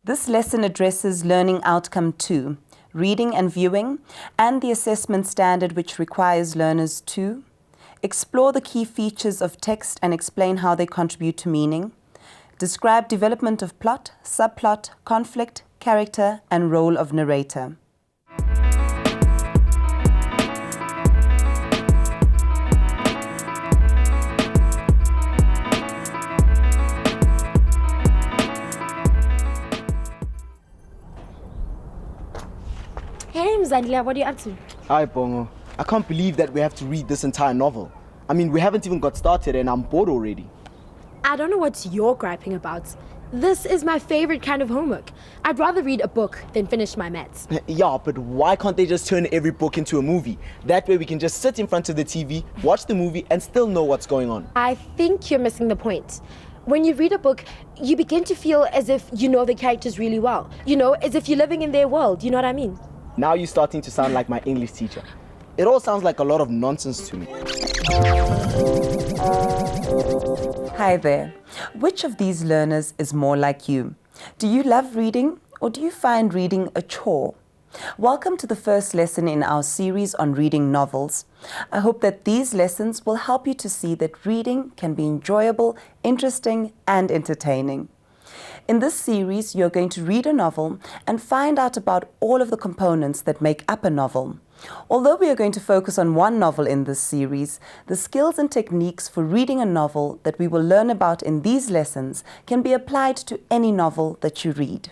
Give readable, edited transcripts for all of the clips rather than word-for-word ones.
This lesson addresses Learning Outcome 2, reading and viewing, and the assessment standard which requires learners to explore the key features of text and explain how they contribute to meaning, describe development of plot, subplot, conflict, character, and role of narrator. Hey Mzandla, what are you up to? Hi Bongo. I can't believe that we have to read this entire novel. I mean, we haven't even got started and I'm bored already. I don't know what you're griping about. This is my favorite kind of homework. I'd rather read a book than finish my maths. Yeah, but why can't they just turn every book into a movie? That way we can just sit in front of the TV, watch the movie, and still know what's going on. I think you're missing the point. When you read a book, you begin to feel as if you know the characters really well. You know, as if you're living in their world, you know what I mean? Now you're starting to sound like my English teacher. It all sounds like a lot of nonsense to me. Hi there. Which of these learners is more like you? Do you love reading or do you find reading a chore? Welcome to the first lesson in our series on reading novels. I hope that these lessons will help you to see that reading can be enjoyable, interesting, and entertaining. In this series, you're going to read a novel and find out about all of the components that make up a novel. Although we are going to focus on one novel in this series, the skills and techniques for reading a novel that we will learn about in these lessons can be applied to any novel that you read.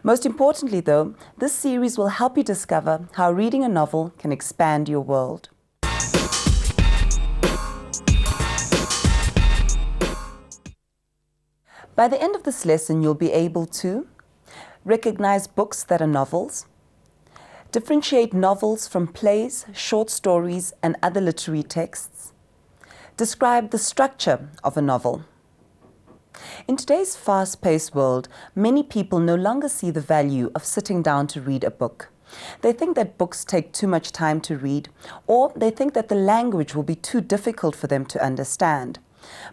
Most importantly, though, this series will help you discover how reading a novel can expand your world. By the end of this lesson, you'll be able to recognize books that are novels, differentiate novels from plays, short stories, and other literary texts, describe the structure of a novel. In today's fast-paced world, many people no longer see the value of sitting down to read a book. They think that books take too much time to read, or they think that the language will be too difficult for them to understand.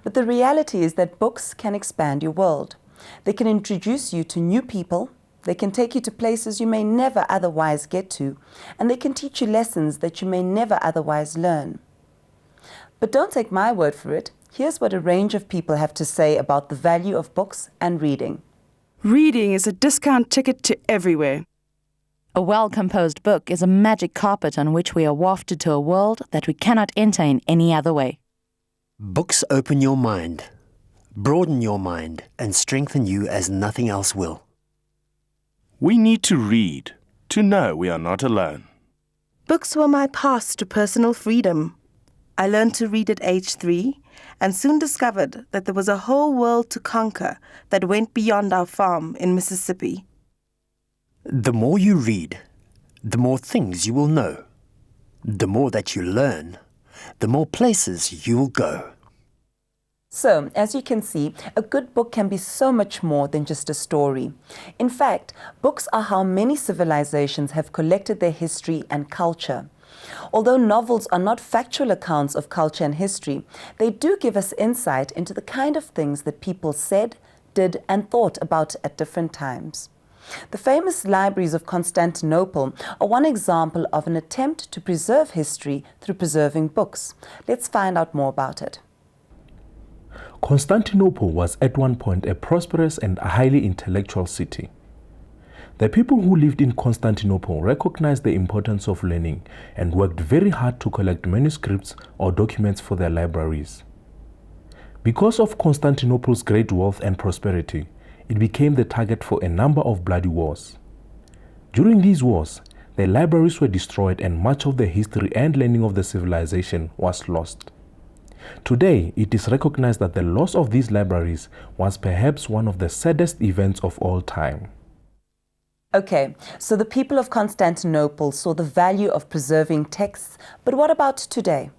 But the reality is that books can expand your world. They can introduce you to new people, they can take you to places you may never otherwise get to, and they can teach you lessons that you may never otherwise learn. But don't take my word for it. Here's what a range of people have to say about the value of books and reading. Reading is a discount ticket to everywhere. A well-composed book is a magic carpet on which we are wafted to a world that we cannot enter in any other way. Books open your mind, broaden your mind, and strengthen you as nothing else will. We need to read to know we are not alone. Books were my path to personal freedom. I learned to read at age 3 and soon discovered that there was a whole world to conquer that went beyond our farm in Mississippi. The more you read, the more things you will know. The more that you learn, the more places you'll go. So, as you can see, a good book can be so much more than just a story. In fact, books are how many civilizations have collected their history and culture. Although novels are not factual accounts of culture and history, they do give us insight into the kind of things that people said, did, and thought about at different times. The famous libraries of Constantinople are one example of an attempt to preserve history through preserving books. Let's find out more about it. Constantinople was at one point a prosperous and highly intellectual city. The people who lived in Constantinople recognized the importance of learning and worked very hard to collect manuscripts or documents for their libraries. Because of Constantinople's great wealth and prosperity, it became the target for a number of bloody wars. During these wars, the libraries were destroyed and much of the history and learning of the civilization was lost. Today, it is recognized that the loss of these libraries was perhaps one of the saddest events of all time. Okay, so the people of Constantinople saw the value of preserving texts, but what about today?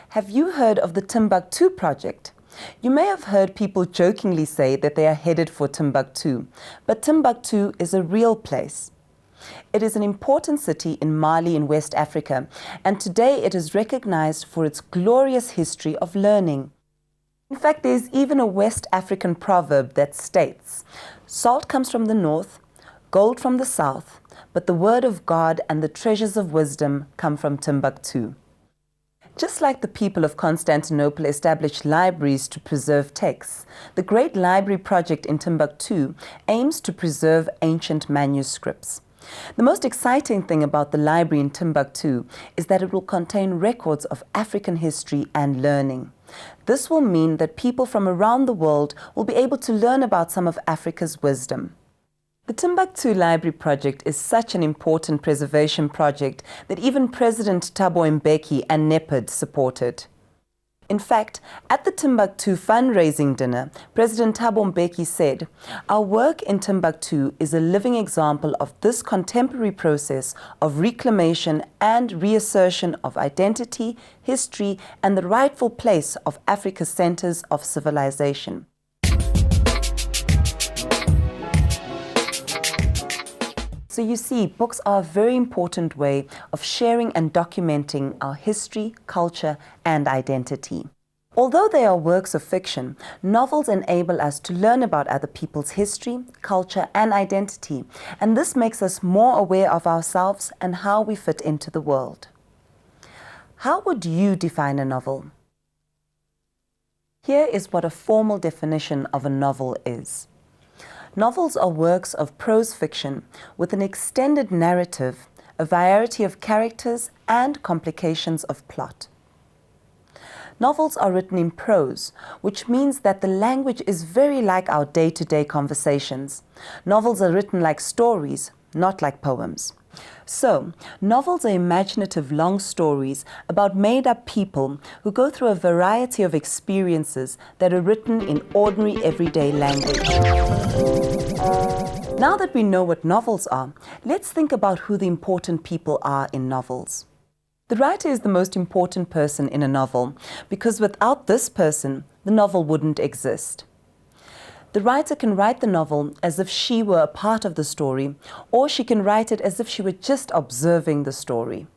Have you heard of the Timbuktu project? You may have heard people jokingly say that they are headed for Timbuktu, but Timbuktu is a real place. It is an important city in Mali in West Africa, and today it is recognized for its glorious history of learning. In fact, there's even a West African proverb that states, "Salt comes from the north, gold from the south, but the word of God and the treasures of wisdom come from Timbuktu." Just like the people of Constantinople established libraries to preserve texts, the Great Library Project in Timbuktu aims to preserve ancient manuscripts. The most exciting thing about the library in Timbuktu is that it will contain records of African history and learning. This will mean that people from around the world will be able to learn about some of Africa's wisdom. The Timbuktu Library Project is such an important preservation project that even President Thabo Mbeki and NEPID supported. In fact, at the Timbuktu fundraising dinner, President Thabo Mbeki said, "Our work in Timbuktu is a living example of this contemporary process of reclamation and reassertion of identity, history, and the rightful place of Africa's centers of civilization." So you see, books are a very important way of sharing and documenting our history, culture, and identity. Although they are works of fiction, novels enable us to learn about other people's history, culture, and identity, and this makes us more aware of ourselves and how we fit into the world. How would you define a novel? Here is what a formal definition of a novel is. Novels are works of prose fiction with an extended narrative, a variety of characters, and complications of plot. Novels are written in prose, which means that the language is very like our day-to-day conversations. Novels are written like stories, not like poems. So, novels are imaginative long stories about made-up people who go through a variety of experiences that are written in ordinary everyday language. Now that we know what novels are, let's think about who the important people are in novels. The writer is the most important person in a novel because without this person, the novel wouldn't exist. The writer can write the novel as if she were a part of the story, or she can write it as if she were just observing the story.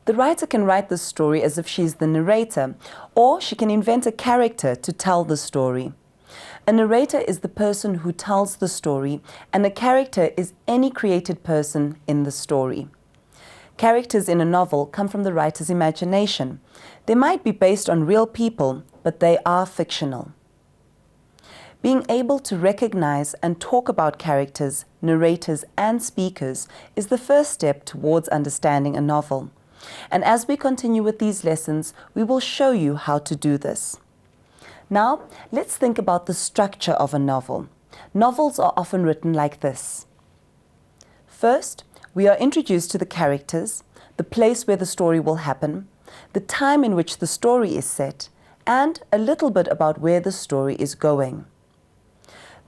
The writer can write the story as if she's the narrator, or she can invent a character to tell the story. A narrator is the person who tells the story, and a character is any created person in the story. Characters in a novel come from the writer's imagination. They might be based on real people, but they are fictional. Being able to recognize and talk about characters, narrators, and speakers is the first step towards understanding a novel. And as we continue with these lessons, we will show you how to do this. Now, let's think about the structure of a novel. Novels are often written like this. First, we are introduced to the characters, the place where the story will happen, the time in which the story is set, and a little bit about where the story is going.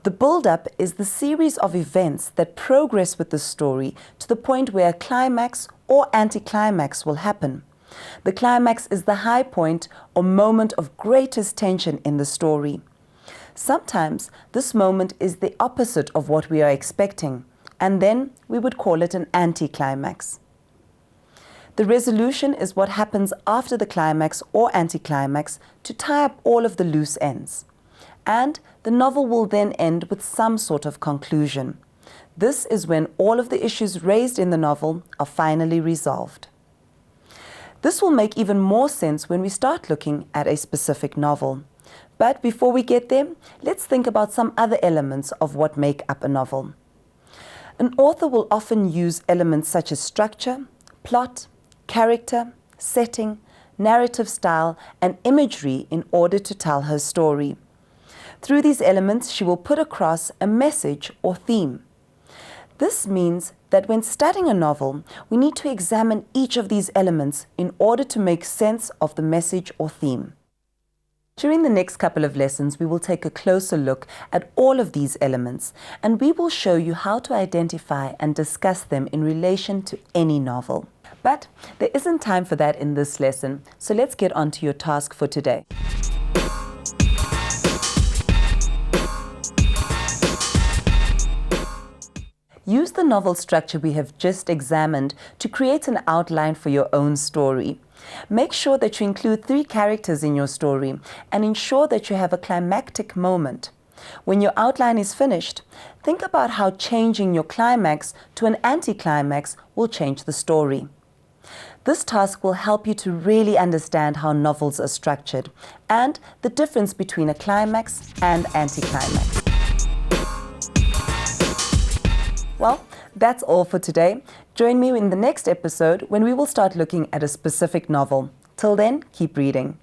The build-up is the series of events that progress with the story to the point where a climax or anticlimax will happen. The climax is the high point or moment of greatest tension in the story. Sometimes this moment is the opposite of what we are expecting, and then we would call it an anticlimax. The resolution is what happens after the climax or anticlimax to tie up all of the loose ends. And the novel will then end with some sort of conclusion. This is when all of the issues raised in the novel are finally resolved. This will make even more sense when we start looking at a specific novel. But before we get there, let's think about some other elements of what make up a novel. An author will often use elements such as structure, plot, character, setting, narrative style, and imagery in order to tell her story. Through these elements, she will put across a message or theme. This means that when studying a novel, we need to examine each of these elements in order to make sense of the message or theme. During the next couple of lessons, we will take a closer look at all of these elements, and we will show you how to identify and discuss them in relation to any novel. But there isn't time for that in this lesson, so let's get on to your task for today. Use the novel structure we have just examined to create an outline for your own story. Make sure that you include 3 characters in your story and ensure that you have a climactic moment. When your outline is finished, think about how changing your climax to an anticlimax will change the story. This task will help you to really understand how novels are structured and the difference between a climax and anticlimax. Well, that's all for today. Join me in the next episode when we will start looking at a specific novel. Till then, keep reading.